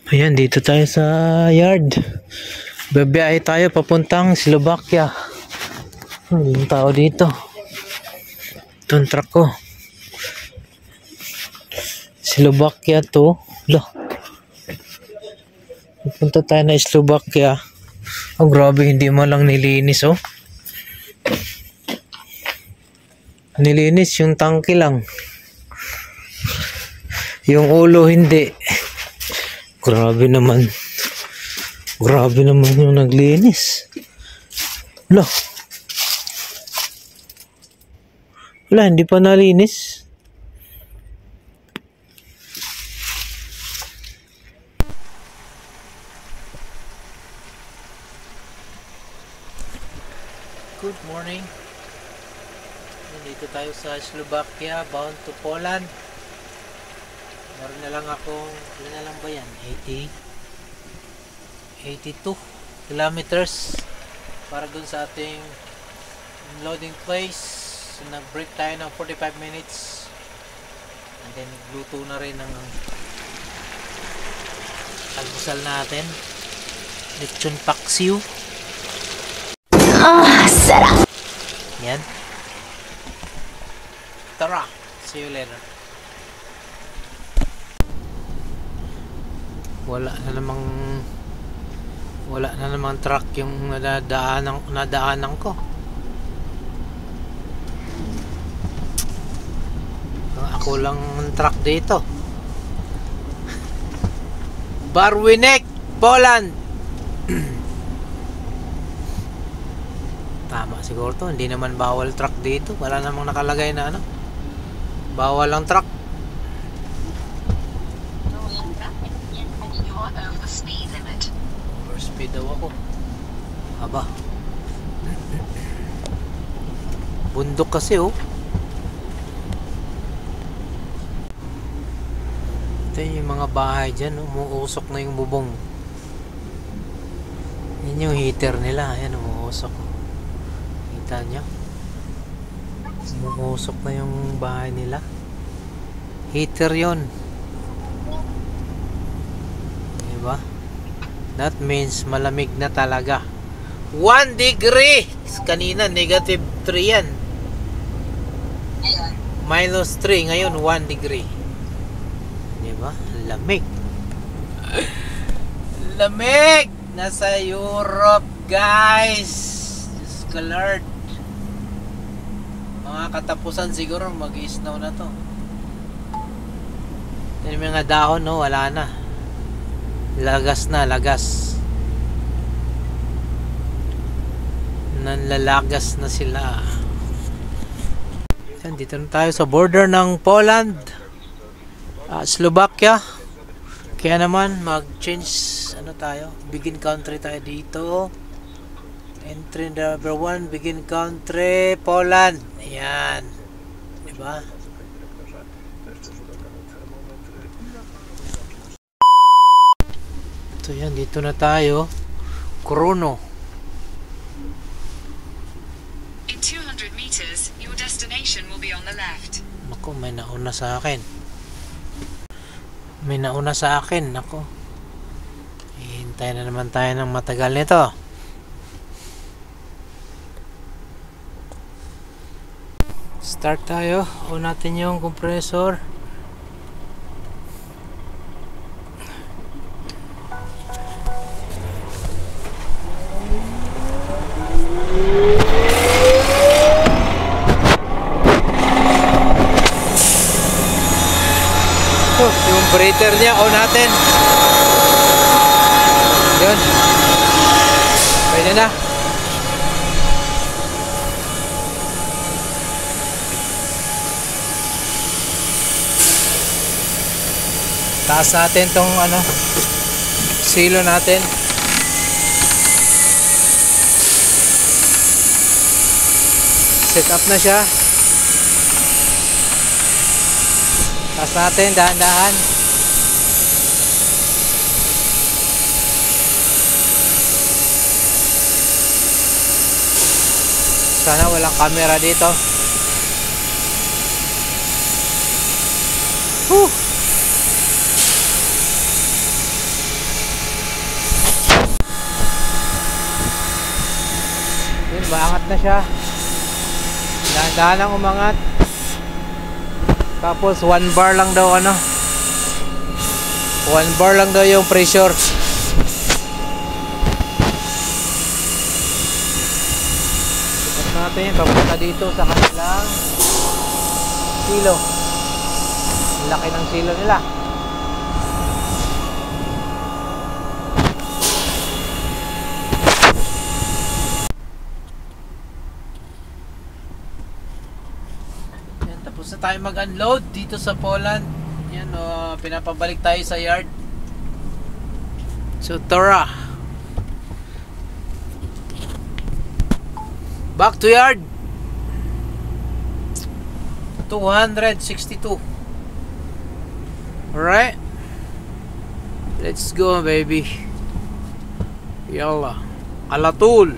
Ayan, dito tayo sa yard. Babiyahe tayo papuntang Slovakia. Yung tao dito. Itong truck ko. Slovakia to. Loh. Pupunta tayo na Slovakia. Oh, grabe, hindi mo lang nilinis, oh. Nilinis yung tangke lang. Yung ulo hindi. Grabe naman. Grabe naman yung naglinis. Loh. Wala, hindi pa nalinis. Good morning. Dito tayo sa Slovakia, bound to Poland. Meron na lang akong, ilan na lang ba yan? 82 kilometers para dun sa ating loading place. So, nag-break tayo ng 45 minutes. And then, nagluto na rin ng almusal natin. Lechon paksiw. Sarap! Yan. Tara! See you later. Wala na namang truck yung nadaanan ko. Ako lang ang truck dito. Barwinek, Poland. Tama siguro to, hindi naman bawal truck dito. Wala namang nakalagay na ano. Bawal ang truck. Overspeed daw ako. Aba. Bundok kasi, oh. Ito yung mga bahay dyan, umuusok na yung bubong. Yan yung heater nila. Ayan, umuusok. Kita nyo? Umuusok na yung bahay nila. Heater yon. Diba? That means malamig na talaga. 1 degree! Kanina, negative 3 yan. Minus 3. Ngayon, 1 degree. Diba? Lamig. Lamig! Nasa Europe, guys! Diyos ko Lord. Mga katapusan siguro, mag-i-snow na to. Yung mga dahon, no? Wala na. Lagas na, lagas. Nanlalagas na sila. Dito na tayo sa border ng Poland, Slovakia. Kaya naman mag-change ano tayo, begin country tayo dito. Entry number 1, begin country, Poland. Ayan, diba? So yan, dito na tayo. Krono. In 200 meters, your destination will be on the left. Naku, may nauna sa akin. May nauna sa akin. Naku. Hihintay na naman tayo ng matagal nito. Start tayo. On natin yung compressor. Yung breather niya on natin. Yun. Pwede na. Taas natin tong ano, silo natin. Set up na siya. Taas natin, dahan-dahan. Sana walang camera dito. maangat na siya. Dahan-dahan ang umangat. Tapos 1 bar lang daw 1 bar lang daw yung pressure. Ikot natin papunta dito sa kanilang silo. Ang laki ng silo nila. Tapos na tayo mag-unload dito sa Poland. Yan, pinapabalik tayo sa yard. So tara, back to yard. 262. Alright, let's go baby. Yalla, ala tool.